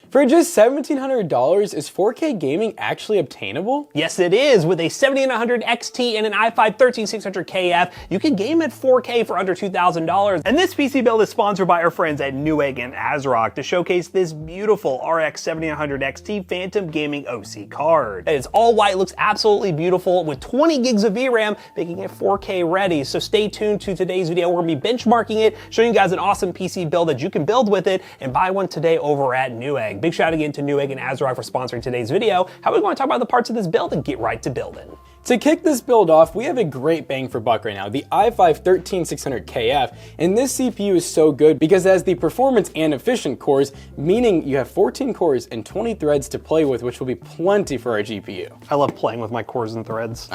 For just $1,700, is 4K gaming actually obtainable? Yes, it is. With a 7900 XT and an i5-13600KF, you can game at 4K for under $2,000. And this PC build is sponsored by our friends at Newegg and ASRock to showcase this beautiful RX 7900 XT Phantom Gaming OC card. It's all white, looks absolutely beautiful with 20 gigs of VRAM, making it 4K ready. So stay tuned to today's video. We're gonna be benchmarking it, showing you guys an awesome PC build that you can build with it, and buy one today over at Newegg. Big shout out again to Newegg and ASRock for sponsoring today's video. How are we going to talk about the parts of this build and get right to building? To kick this build off, we have a great bang for buck right now, the i5-13600KF, and this CPU is so good because it has the performance and efficient cores, meaning you have 14 cores and 20 threads to play with, which will be plenty for our GPU. I love playing with my cores and threads.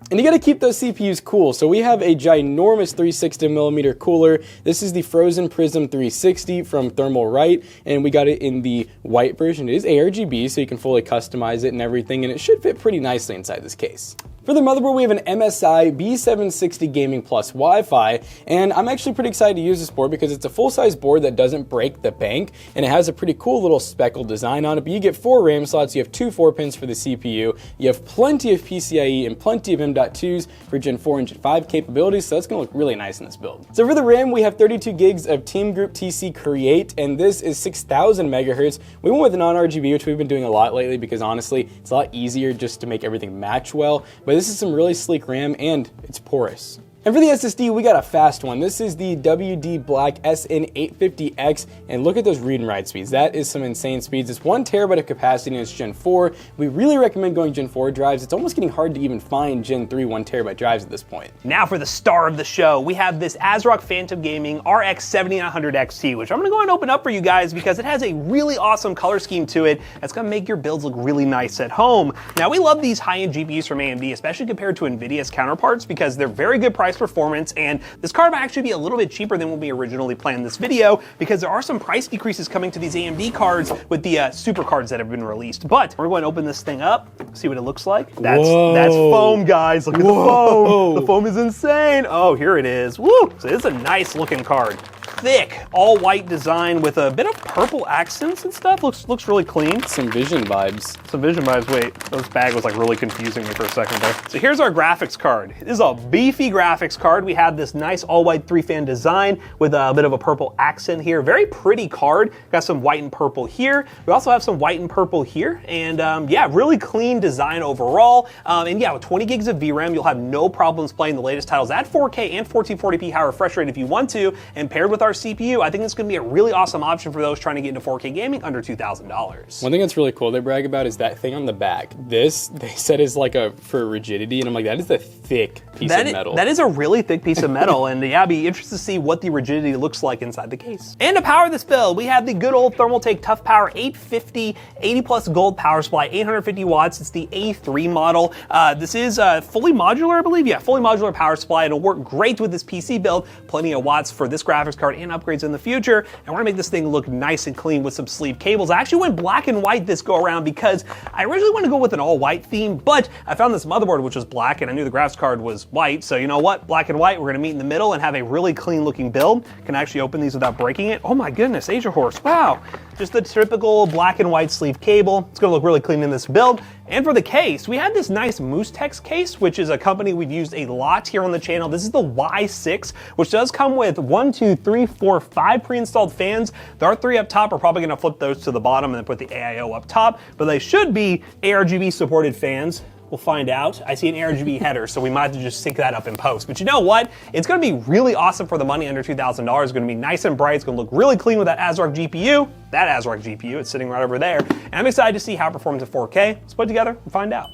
And you gotta keep those CPUs cool, so we have a ginormous 360mm cooler. This is the Frozen Prism 360 from Thermalright, and we got it in the white version. It is ARGB, so you can fully customize it and everything, and it should fit pretty nicely inside this case. For the motherboard, we have an MSI B760 Gaming Plus Wi-Fi, and I'm actually pretty excited to use this board because it's a full-size board that doesn't break the bank, and it has a pretty cool little speckled design on it, but you get 4 RAM slots, you have 2 4-pins for the CPU, you have plenty of PCIe and plenty of M.2s for Gen 4 and Gen 5 capabilities, so that's gonna look really nice in this build. So for the RAM, we have 32 gigs of Teamgroup TC Create, and this is 6,000 megahertz. We went with non-RGB, which we've been doing a lot lately because honestly, it's a lot easier just to make everything match well, but this is some really sleek RAM and it's porous. And for the SSD, we got a fast one. This is the WD Black SN850X, and look at those read and write speeds. That is some insane speeds. It's 1 terabyte of capacity and it's Gen 4. We really recommend going Gen 4 drives. It's almost getting hard to even find Gen 3 1 terabyte drives at this point. Now for the star of the show, we have this ASRock Phantom Gaming RX 7900 XT, which I'm gonna go and open up for you guys because it has a really awesome color scheme to it that's gonna make your builds look really nice at home. Now we love these high-end GPUs from AMD, especially compared to NVIDIA's counterparts because they're very good price performance, and this card might actually be a little bit cheaper than when we originally planned this video because there are some price decreases coming to these AMD cards with the super cards that have been released. But we're going to open this thing up, see what it looks like. That's foam, guys. Look at the foam. The foam is insane. Oh, here it is. Woo! So it's a nice looking card. Thick, all white design with a bit of purple accents and stuff. Looks really clean. Some Vision vibes. Some Vision vibes. Wait, this bag was like really confusing me for a second there. So here's our graphics card. This is a beefy graphics card. We have this nice all white 3-fan design with a bit of a purple accent here. Very pretty card. Got some white and purple here. We also have some white and purple here. And yeah, really clean design overall. And yeah, with 20 gigs of VRAM, you'll have no problems playing the latest titles at 4K and 1440p high refresh rate if you want to. And paired with our CPU, I think this is going to be a really awesome option for those trying to get into 4K gaming under $2,000. One thing that's really cool they brag about is that thing on the back. This, they said, is like for rigidity, and I'm like, that is a thick piece of metal. That is a really thick piece of metal, and yeah, I'd be interested to see what the rigidity looks like inside the case. And to power this build, we have the good old Thermaltake Toughtpower 850 80 plus gold power supply, 850 watts. It's the A3 model. This is fully modular, I believe. Yeah, fully modular power supply. It'll work great with this PC build. Plenty of watts for this graphics card and upgrades in the future. And we're gonna make this thing look nice and clean with some sleeve cables. I actually went black and white this go around because I originally wanted to go with an all white theme, but I found this motherboard which was black and I knew the graphics card was white. So you know what? Black and white, we're gonna meet in the middle and have a really clean looking build. Can actually open these without breaking it. Oh my goodness, Asia Horse, wow. Just the typical black and white sleeve cable. It's gonna look really clean in this build. And for the case, we had this nice Musetex case, which is a company we've used a lot here on the channel. This is the Y6, which does come with 5 pre-installed fans. There are 3 up top. We're probably gonna flip those to the bottom and then put the AIO up top, but they should be ARGB supported fans. We'll find out. I see an ARGB header, so we might have to just sync that up in post. But you know what? It's gonna be really awesome for the money under $2,000. It's gonna be nice and bright. It's gonna look really clean with that ASRock GPU. That ASRock GPU, it's sitting right over there. And I'm excited to see how it performs at 4K. Let's put it together and find out.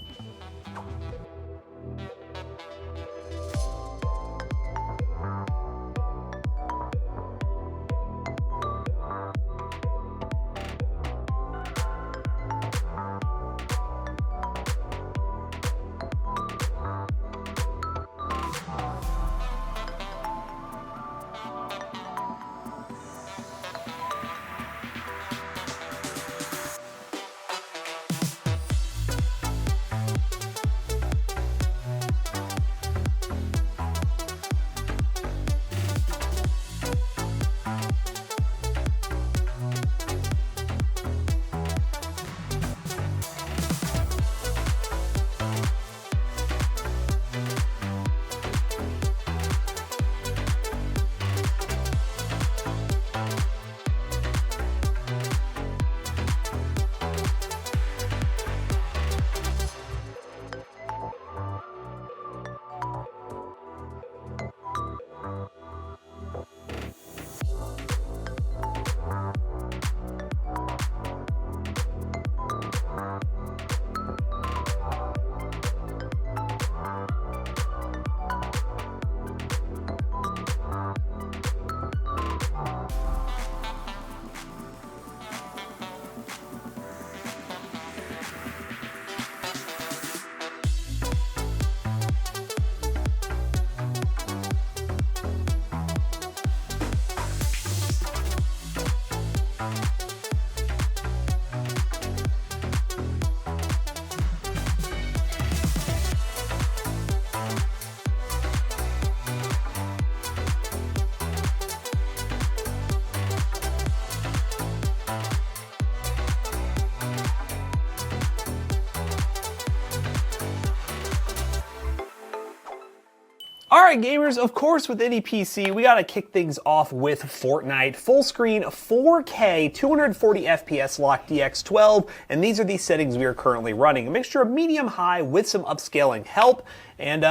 All right, gamers, of course, with any PC, we gotta kick things off with Fortnite. Full screen, 4K, 240 FPS locked DX12, and these are the settings we are currently running. A mixture of medium-high with some upscaling help, and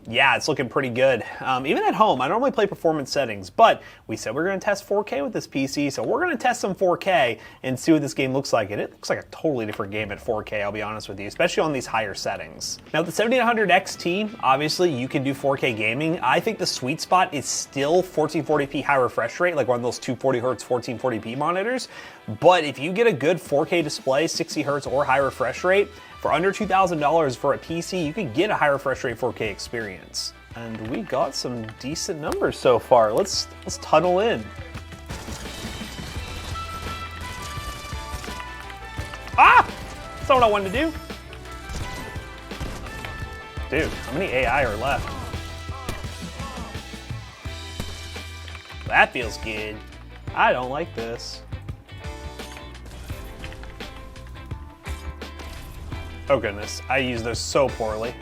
yeah, it's looking pretty good. Even at home, I normally play performance settings, but we said we're gonna test 4K with this PC, so we're gonna test some 4K and see what this game looks like. And it looks like a totally different game at 4K, I'll be honest with you, especially on these higher settings. Now, the 7800 XT, obviously, you can do 4K gaming. I think the sweet spot is still 1440p high refresh rate, like one of those 240Hz 1440p monitors. But if you get a good 4K display, 60Hz or high refresh rate, for under $2,000 for a PC, you can get a high refresh rate 4K experience. And we got some decent numbers so far. Let's tunnel in. Ah! That's not what I wanted to do. Dude, how many AI are left? That feels good. I don't like this. Oh goodness, I use those so poorly.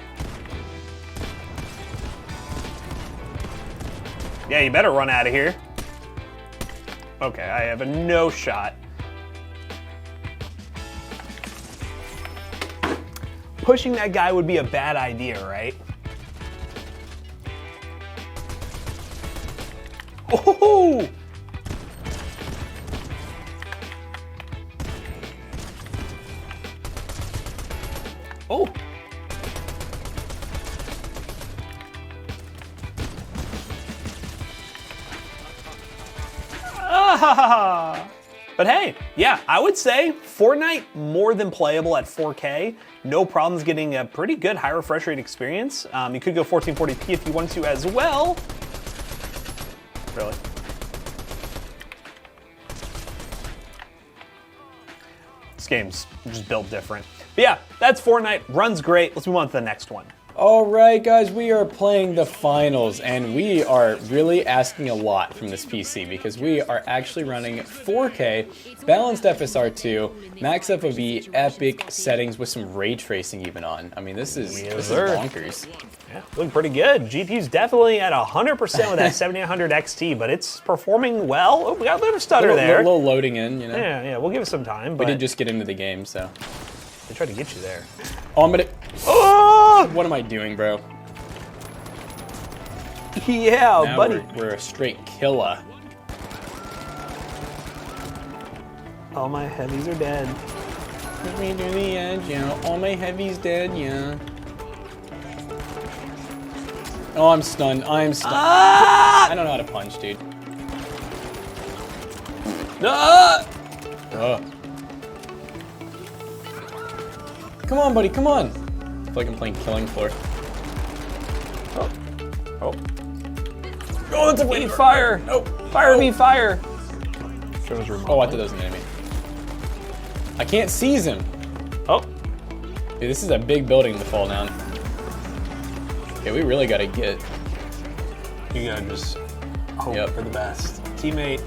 Yeah, you better run out of here. Okay, I have a no shot. Pushing that guy would be a bad idea, right? Oh! Oh! Ah! But hey, yeah, I would say Fortnite more than playable at 4K. No problems getting a pretty good high refresh rate experience. You could go 1440p if you wanted to as well. Really? This game's just built different. But yeah, that's Fortnite, runs great. Let's move on to the next one. All right, guys, we are playing the finals, and we are really asking a lot from this PC because we are actually running 4K, balanced FSR2, max FOV, epic settings with some ray tracing even on. I mean, this is bonkers. Yeah, looking pretty good. GPU's definitely at 100% with that 7800 XT, but it's performing well. Oh, we got a little stutter there. A little loading in, you know. Yeah, we'll give it some time. But we did just get into the game, so. They tried to get you there. Oh, I'm gonna. Oh! What am I doing, bro? Yeah, now buddy. We're a straight killer. All my heavies are dead. Push me to the edge, yeah. All my heavies dead, yeah. Oh, I'm stunned. I'm stunned. Ah! I don't know how to punch, dude. Ah! Come on, buddy, come on. I feel like I'm playing Killing Floor. Oh. Oh, that's a Eat fire. Nope. Fire me, fire. Oh, I thought that was an enemy. I can't seize him. Oh. Dude, this is a big building to fall down. Okay, we really gotta get. You gotta just hope for the best. Teammate.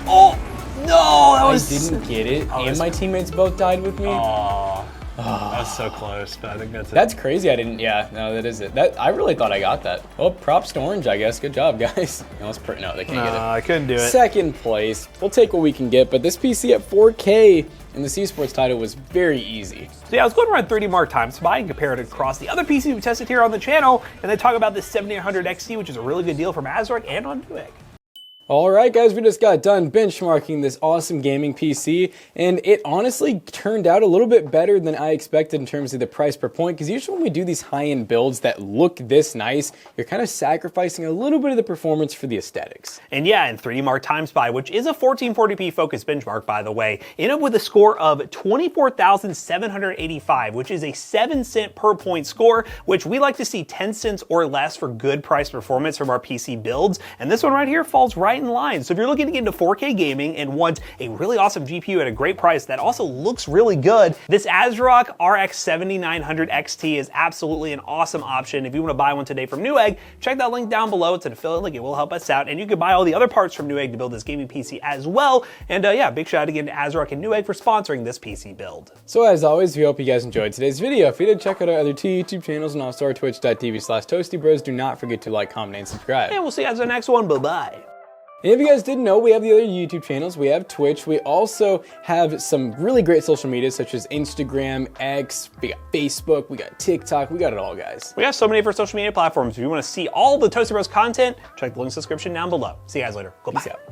Oh! No, that was... I didn't get it, and my teammates both died with me. Oh, that was so close, but I think that's it. That's crazy, I didn't, yeah, no, that is it. I really thought I got that. Well, props to Orange, I guess. Good job, guys. No, they can't get it. I couldn't do it. Second place. We'll take what we can get, but this PC at 4K in the C Sports title was very easy. So yeah, I was going to run 30 Mark Time Spy and compare it across the other PCs we tested here on the channel, and then talk about this 7800 XT, which is a really good deal from ASRock and on Newegg. All right, guys, we just got done benchmarking this awesome gaming PC, and it honestly turned out a little bit better than I expected in terms of the price per point, because usually when we do these high-end builds that look this nice, you're kind of sacrificing a little bit of the performance for the aesthetics. And yeah, in 3D Mark Time Spy, which is a 1440p focused benchmark, by the way, ended up with a score of 24,785, which is a 7-cent per point score, which we like to see 10 cents or less for good price performance from our PC builds, and this one right here falls right right in line. So if you're looking to get into 4K gaming and want a really awesome GPU at a great price that also looks really good, this ASRock RX 7900 XT is absolutely an awesome option. If you want to buy one today from Newegg, check that link down below. It's an affiliate link. It will help us out. And you can buy all the other parts from Newegg to build this gaming PC as well. And yeah, big shout out again to ASRock and Newegg for sponsoring this PC build. So as always, we hope you guys enjoyed today's video. If you did, check out our other two YouTube channels and also our twitch.tv/toastybros. Do not forget to like, comment, and subscribe. And we'll see you guys in the next one. Bye-bye. And if you guys didn't know, we have the other YouTube channels. We have Twitch. We also have some really great social media such as Instagram, X, we got Facebook, we got TikTok, we got it all, guys. We have so many different social media platforms. If you want to see all the Toasty Bros content, check the link in the description down below. See you guys later. Goodbye. Peace out.